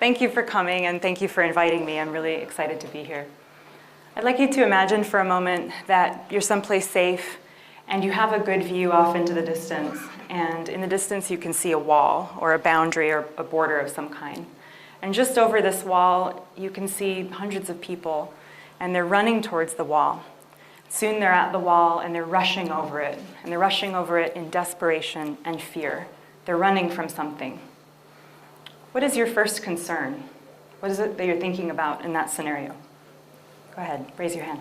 Thank you for coming, and thank you for inviting me. I'm really excited to be here. I'd like you to imagine for a moment that you're someplace safe, and you have a good view off into the distance. And in the distance, you can see a wall, or a boundary, or a border of some kind. And just over this wall, you can see hundreds of people, and they're running towards the wall. Soon they're at the wall, and they're rushing over it. And they're rushing over it in desperation and fear. They're running from something. What is your first concern? What is it that you're thinking about in that scenario? Go ahead, raise your hand.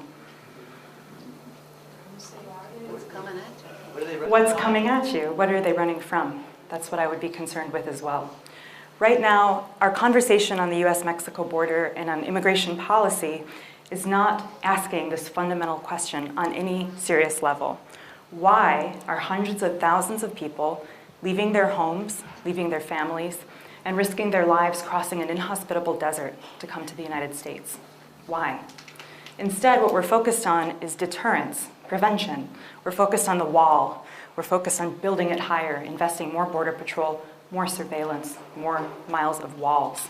What's coming at you? What's coming at you? What are they running from? That's what I would be concerned with as well. Right now, our conversation on the US-Mexico border and on immigration policy is not asking this fundamental question on any serious level. Why are hundreds of thousands of people leaving their homes, leaving their families, and risking their lives crossing an inhospitable desert to come to the United States? Why? Instead, what we're focused on is deterrence, prevention. We're focused on the wall. We're focused on building it higher, investing more border patrol, more surveillance, more miles of walls.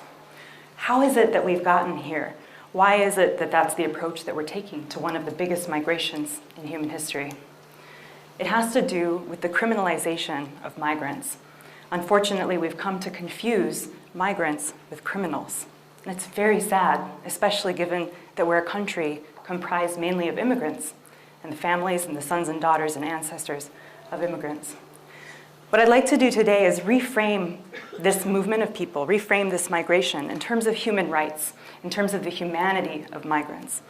How is it that we've gotten here? Why is it that that's the approach that we're taking to one of the biggest migrations in human history? It has to do with the criminalization of migrants. Unfortunately, we've come to confuse migrants with criminals. And it's very sad, especially given that we're a country comprised mainly of immigrants and the families and the sons and daughters and ancestors of immigrants. What I'd like to do today is reframe this movement of people, reframe this migration in terms of human rights, in terms of the humanity of migrants.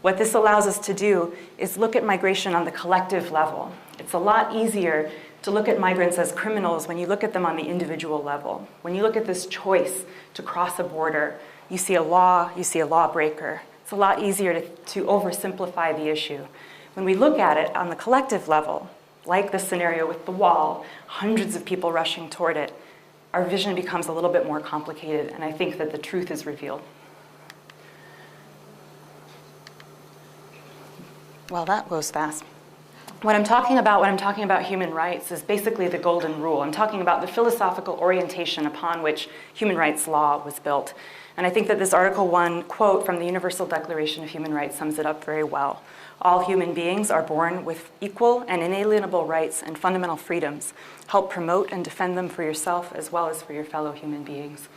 What this allows us to do is look at migration on the collective level. It's a lot easier to look at migrants as criminals when you look at them on the individual level. When you look at this choice to cross a border, you see a law, you see a lawbreaker. It's a lot easier to oversimplify the issue. When we look at it on the collective level, like the scenario with the wall, hundreds of people rushing toward it, our vision becomes a little bit more complicated, and I think that the truth is revealed. Well, that goes fast. When I'm talking about human rights is basically the golden rule. I'm talking about the philosophical orientation upon which human rights law was built. And I think that this Article 1 quote from the Universal Declaration of Human Rights sums it up very well. All human beings are born with equal and inalienable rights and fundamental freedoms. Help promote and defend them for yourself as well as for your fellow human beings.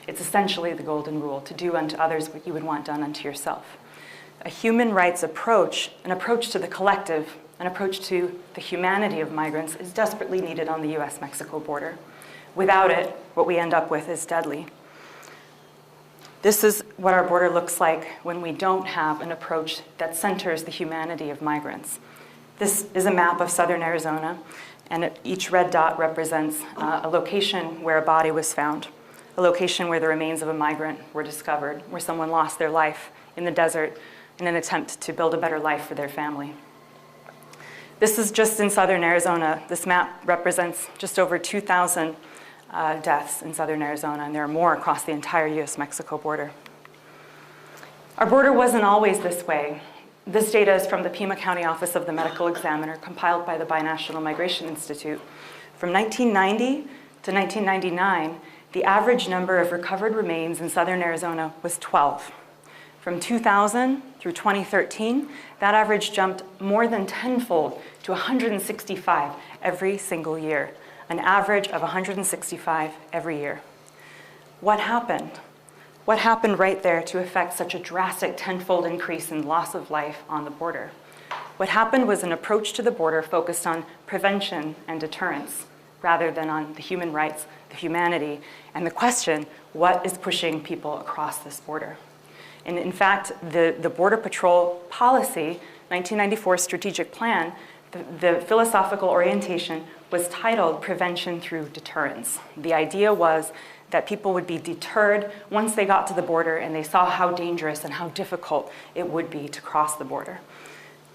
It's essentially the golden rule, to do unto others what you would want done unto yourself. A human rights approach, an approach to the collective, an approach to the humanity of migrants is desperately needed on the US-Mexico border. Without it, what we end up with is deadly. This is what our border looks like when we don't have an approach that centers the humanity of migrants. This is a map of southern Arizona, and each red dot represents a location where a body was found, a location where the remains of a migrant were discovered, where someone lost their life in the desert in an attempt to build a better life for their family. This is just in southern Arizona. This map represents just over 2,000 deaths in southern Arizona, and there are more across the entire US-Mexico border. Our border wasn't always this way. This data is from the Pima County Office of the Medical Examiner, compiled by the Binational Migration Institute. From 1990 to 1999, the average number of recovered remains in southern Arizona was 12. From 2000 through 2013, that average jumped more than tenfold to 165 every single year, an average of 165 every year. What happened? What happened right there to affect such a drastic tenfold increase in loss of life on the border? What happened was an approach to the border focused on prevention and deterrence, rather than on the human rights, the humanity, and the question, what is pushing people across this border? And in fact, the Border Patrol policy, 1994 strategic plan, the philosophical orientation was titled Prevention Through Deterrence. The idea was that people would be deterred once they got to the border and they saw how dangerous and how difficult it would be to cross the border.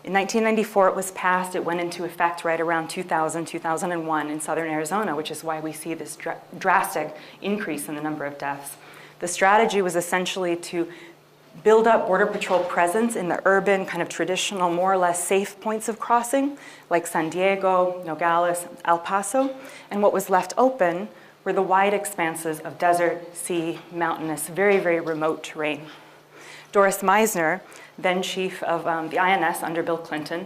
In 1994, it was passed. It went into effect right around 2000, 2001 in southern Arizona, which is why we see this drastic increase in the number of deaths. The strategy was essentially to build up Border Patrol presence in the urban, kind of traditional, more or less safe points of crossing, like San Diego, Nogales, El Paso. And what was left open were the wide expanses of desert, sea, mountainous, very, very remote terrain. Doris Meisner, then chief of the INS under Bill Clinton,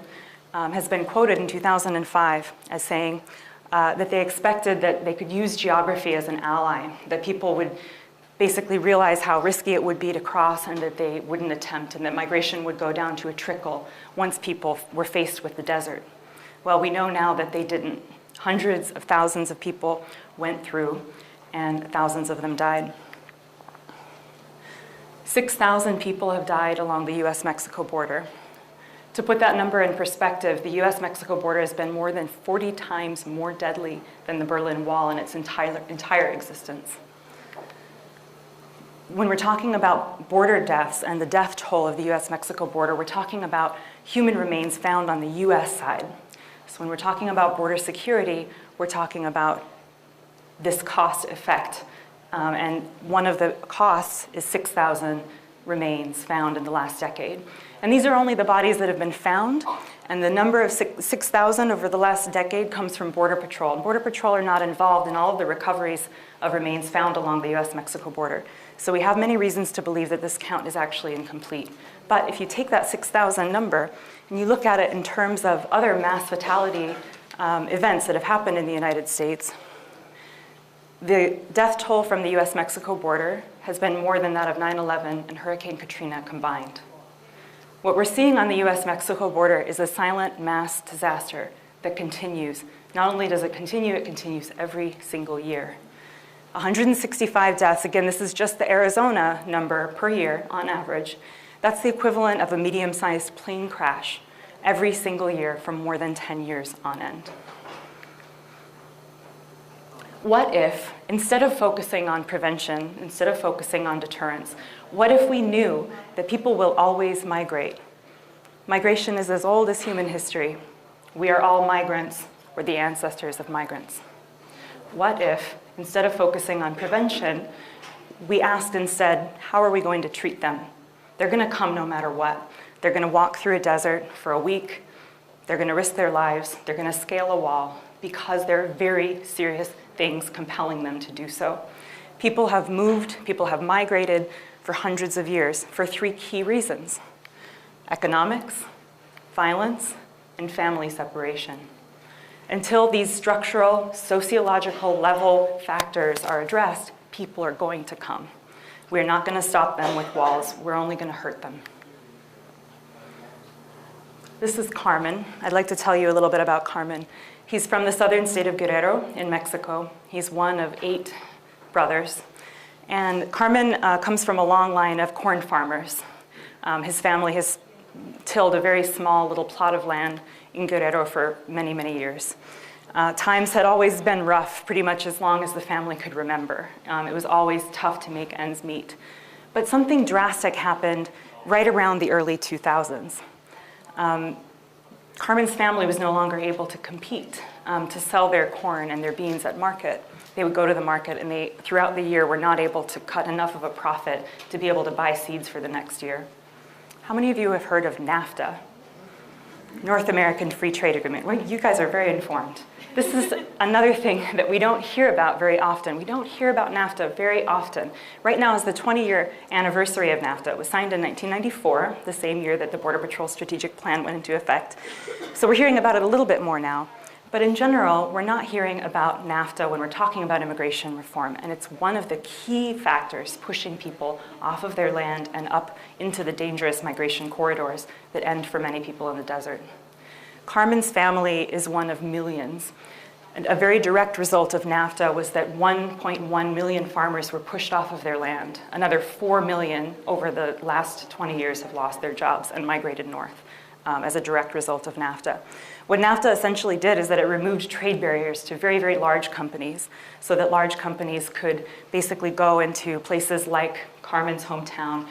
has been quoted in 2005 as saying that they expected that they could use geography as an ally, that people would basically realize how risky it would be to cross and that they wouldn't attempt, and that migration would go down to a trickle once people were faced with the desert. Well, we know now that they didn't. Hundreds of thousands of people went through, and thousands of them died. 6,000 people have died along the US-Mexico border. To put that number in perspective, the US-Mexico border has been more than 40 times more deadly than the Berlin Wall in its entire existence. When we're talking about border deaths and the death toll of the US-Mexico border, we're talking about human remains found on the US side. So when we're talking about border security, we're talking about this cost effect. And one of the costs is 6,000 remains found in the last decade. And these are only the bodies that have been found. And the number of 6,000 over the last decade comes from Border Patrol. And Border Patrol are not involved in all of the recoveries of remains found along the US-Mexico border. So we have many reasons to believe that this count is actually incomplete. But if you take that 6,000 number and you look at it in terms of other mass fatality events that have happened in the United States, the death toll from the US-Mexico border has been more than that of 9/11 and Hurricane Katrina combined. What we're seeing on the US-Mexico border is a silent mass disaster that continues. Not only does it continues every single year. 165 deaths, again, this is just the Arizona number per year on average. That's the equivalent of a medium-sized plane crash every single year for more than 10 years on end. What if, instead of focusing on prevention, instead of focusing on deterrence, what if we knew that people will always migrate? Migration is as old as human history. We are all migrants. We're the ancestors of migrants. What if, instead of focusing on prevention, we asked instead, how are we going to treat them? They're going to come no matter what. They're going to walk through a desert for a week. They're going to risk their lives. They're going to scale a wall because there are very serious things compelling them to do so. People have moved, people have migrated for hundreds of years for three key reasons: economics, violence, and family separation. Until these structural, sociological level factors are addressed, people are going to come. We're not going to stop them with walls. We're only going to hurt them. This is Carmen. I'd like to tell you a little bit about Carmen. He's from the southern state of Guerrero in Mexico. He's one of 8 brothers. And Carmen comes from a long line of corn farmers. His family has tilled a very small little plot of land in Guerrero for many, many years. Times had always been rough pretty much as long as the family could remember. It was always tough to make ends meet. But something drastic happened right around the early 2000s. Carmen's family was no longer able to compete to sell their corn and their beans at market. They would go to the market and they, throughout the year, were not able to cut enough of a profit to be able to buy seeds for the next year. How many of you have heard of Nafta? North American Free Trade Agreement. Well, you guys are very informed. This is another thing that we don't hear about very often. We don't hear about Nafta very often. Right now is the 20-year anniversary of Nafta. It was signed in 1994, the same year that the Border Patrol Strategic Plan went into effect. So we're hearing about it a little bit more now. But in general, we're not hearing about Nafta when we're talking about immigration reform, and it's one of the key factors pushing people off of their land and up into the dangerous migration corridors that end for many people in the desert. Carmen's family is one of millions. And a very direct result of Nafta was that 1.1 million farmers were pushed off of their land. Another 4 million over the last 20 years have lost their jobs and migrated north as a direct result of Nafta. What Nafta essentially did is that it removed trade barriers to very, very large companies so that large companies could basically go into places like Carmen's hometown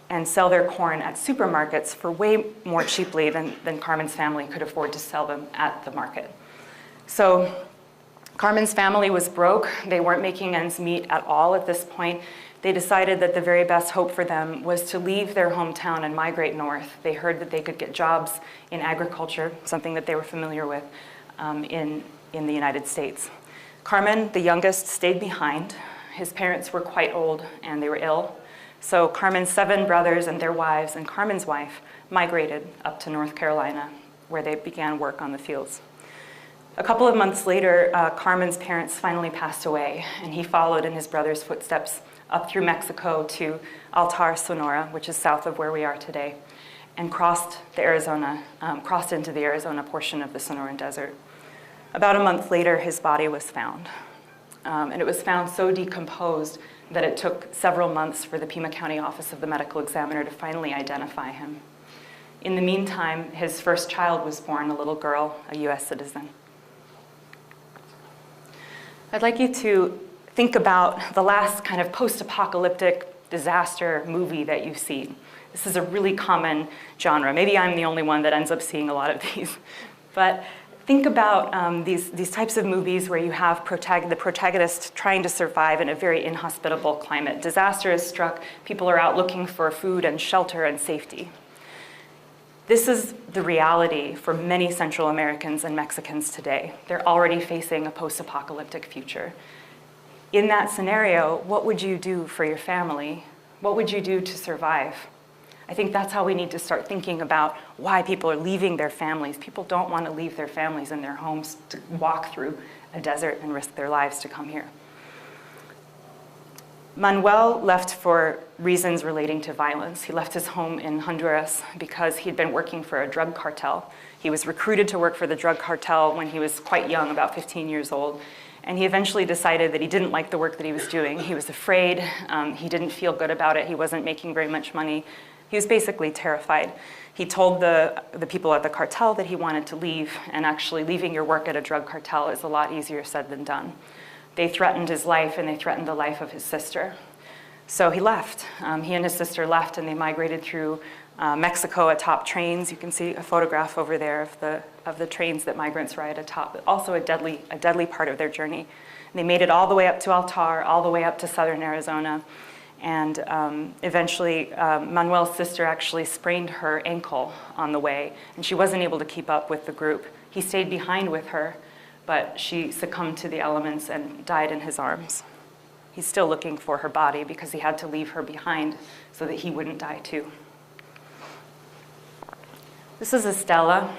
and sell their corn at supermarkets for way more cheaply than Carmen's family could afford to sell them at the market. So Carmen's family was broke. They weren't making ends meet at all at this point. They decided that the very best hope for them was to leave their hometown and migrate north. They heard that they could get jobs in agriculture, something that they were familiar with in the United States. Carmen, the youngest, stayed behind. His parents were quite old and they were ill. So Carmen's 7 brothers and their wives and Carmen's wife migrated up to North Carolina, where they began work on the fields. A couple of months later, Carmen's parents finally passed away, and he followed in his brother's footsteps up through Mexico to Altar, Sonora, which is south of where we are today, and crossed into the Arizona portion of the Sonoran Desert. About a month later, his body was found. And it was found so decomposed that it took several months for the Pima County Office of the Medical Examiner to finally identify him. In the meantime, his first child was born, a little girl, a US citizen. I'd like you to think about the last kind of post-apocalyptic disaster movie that you've seen. This is a really common genre. Maybe I'm the only one that ends up seeing a lot of these. But think about these types of movies where you have the protagonist trying to survive in a very inhospitable climate. Disaster has struck. People are out looking for food and shelter and safety. This is the reality for many Central Americans and Mexicans today. They're already facing a post-apocalyptic future. In that scenario, what would you do for your family? What would you do to survive? I think that's how we need to start thinking about why people are leaving their families. People don't want to leave their families and their homes to walk through a desert and risk their lives to come here. Manuel left for reasons relating to violence. He left his home in Honduras because he'd been working for a drug cartel. He was recruited to work for the drug cartel when he was quite young, about 15 years old. And he eventually decided that he didn't like the work that he was doing. He was afraid. He didn't feel good about it. He wasn't making very much money. He was basically terrified. He told the people at the cartel that he wanted to leave, and actually leaving your work at a drug cartel is a lot easier said than done. They threatened his life, and they threatened the life of his sister. So he left. He and his sister left, and they migrated through Mexico atop trains. You can see a photograph over there of the trains that migrants ride atop, but also a deadly part of their journey. And they made it all the way up to Altar, all the way up to southern Arizona. And eventually, Manuel's sister actually sprained her ankle on the way, and she wasn't able to keep up with the group. He stayed behind with her, but she succumbed to the elements and died in his arms. He's still looking for her body because he had to leave her behind so that he wouldn't die too. This is Estela.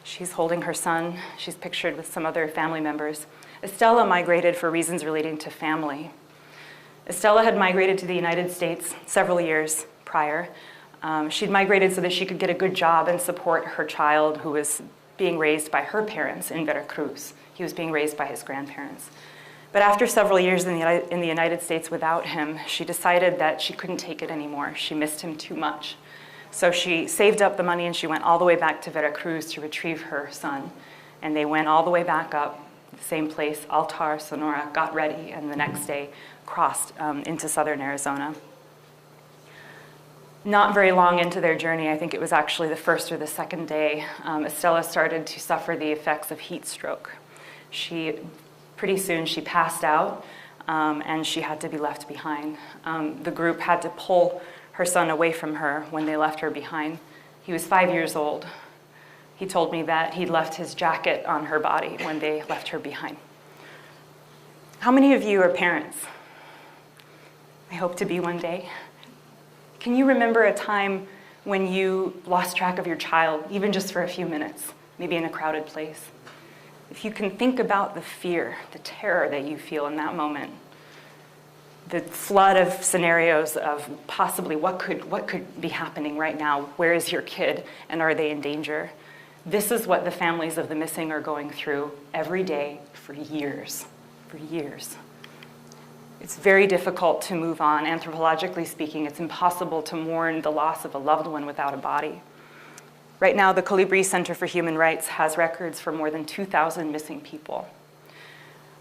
She's holding her son. She's pictured with some other family members. Estela migrated for reasons relating to family. Estela had migrated to the United States several years prior. She'd migrated so that she could get a good job and support her child who was being raised by her parents in Veracruz. He was being raised by his grandparents. But after several years in the United States without him, she decided that she couldn't take it anymore. She missed him too much. So she saved up the money and she went all the way back to Veracruz to retrieve her son. And they went all the way back up, the same place, Altar, Sonora, got ready, and the next day crossed into southern Arizona. Not very long into their journey, I think it was actually the first or the second day, Estela started to suffer the effects of heat stroke. Pretty soon she passed out and she had to be left behind. The group had to pull her son away from her when they left her behind. He was 5 years old. He told me that he'd left his jacket on her body when they left her behind. How many of you are parents? I hope to be one day. Can you remember a time when you lost track of your child, even just for a few minutes, maybe in a crowded place? If you can think about the fear, the terror that you feel in that moment, the flood of scenarios of possibly what could be happening right now, where is your kid, and are they in danger? This is what the families of the missing are going through every day for years, It's very difficult to move on. Anthropologically speaking, it's impossible to mourn the loss of a loved one without a body. Right now, the Colibri Center for Human Rights has records for more than 2,000 missing people.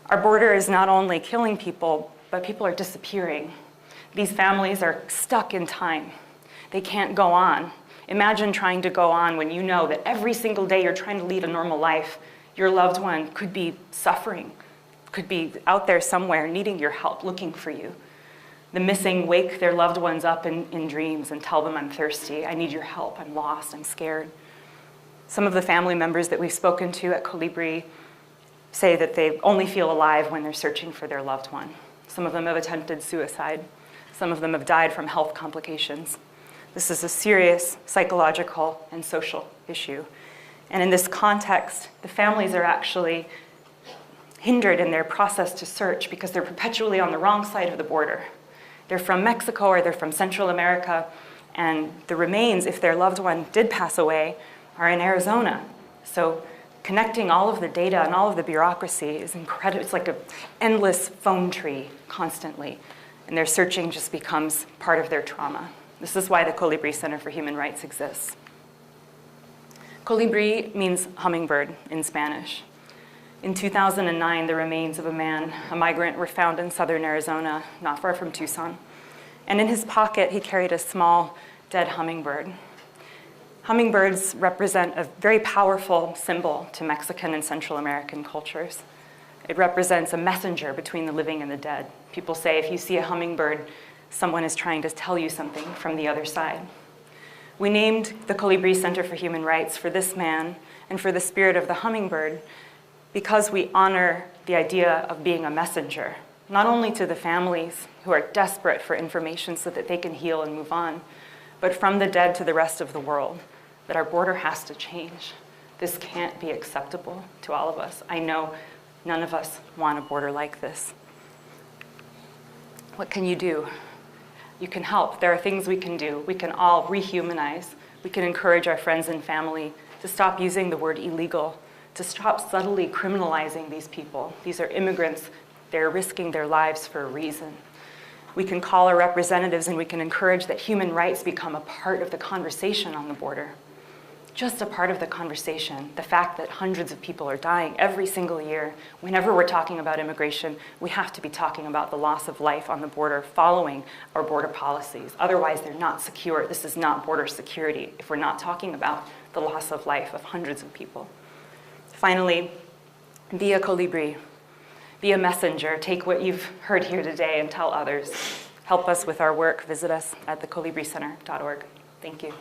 Our border is not only killing people, but people are disappearing. These families are stuck in time. They can't go on. Imagine trying to go on when you know that every single day you're trying to lead a normal life. Your loved one could be suffering, could be out there somewhere needing your help, looking for you. The missing wake their loved ones up in dreams and tell them, I'm thirsty, I need your help, I'm lost, I'm scared. Some of the family members that we've spoken to at Colibri say that they only feel alive when they're searching for their loved one. Some of them have attempted suicide. Some of them have died from health complications. This is a serious psychological and social issue. And in this context, the families are actually hindered in their process to search because they're perpetually on the wrong side of the border. They're from Mexico or they're from Central America, and the remains, if their loved one did pass away, are in Arizona. So connecting all of the data and all of the bureaucracy is incredible. It's like an endless phone tree constantly, and their searching just becomes part of their trauma. This is why the Colibri Center for Human Rights exists. Colibri means hummingbird in Spanish. In 2009, the remains of a migrant, were found in southern Arizona, not far from Tucson. And in his pocket, he carried a small, dead hummingbird. Hummingbirds represent a very powerful symbol to Mexican and Central American cultures. It represents a messenger between the living and the dead. People say if you see a hummingbird, someone is trying to tell you something from the other side. We named the Colibri Center for Human Rights for this man and for the spirit of the hummingbird because we honor the idea of being a messenger, not only to the families who are desperate for information so that they can heal and move on, but from the dead to the rest of the world, that our border has to change. This can't be acceptable to all of us. I know none of us want a border like this. What can you do? You can help. There are things we can do. We can all rehumanize. We can encourage our friends and family to stop using the word illegal, to stop subtly criminalizing these people. These are immigrants. They're risking their lives for a reason. We can call our representatives and we can encourage that human rights become a part of the conversation on the border. Just a part of the conversation. The fact that hundreds of people are dying every single year. Whenever we're talking about immigration, we have to be talking about the loss of life on the border following our border policies. Otherwise, they're not secure. This is not border security if we're not talking about the loss of life of hundreds of people. Finally, be a colibri. Be a messenger. Take what you've heard here today and tell others. Help us with our work. Visit us at thecolibricenter.org. Thank you.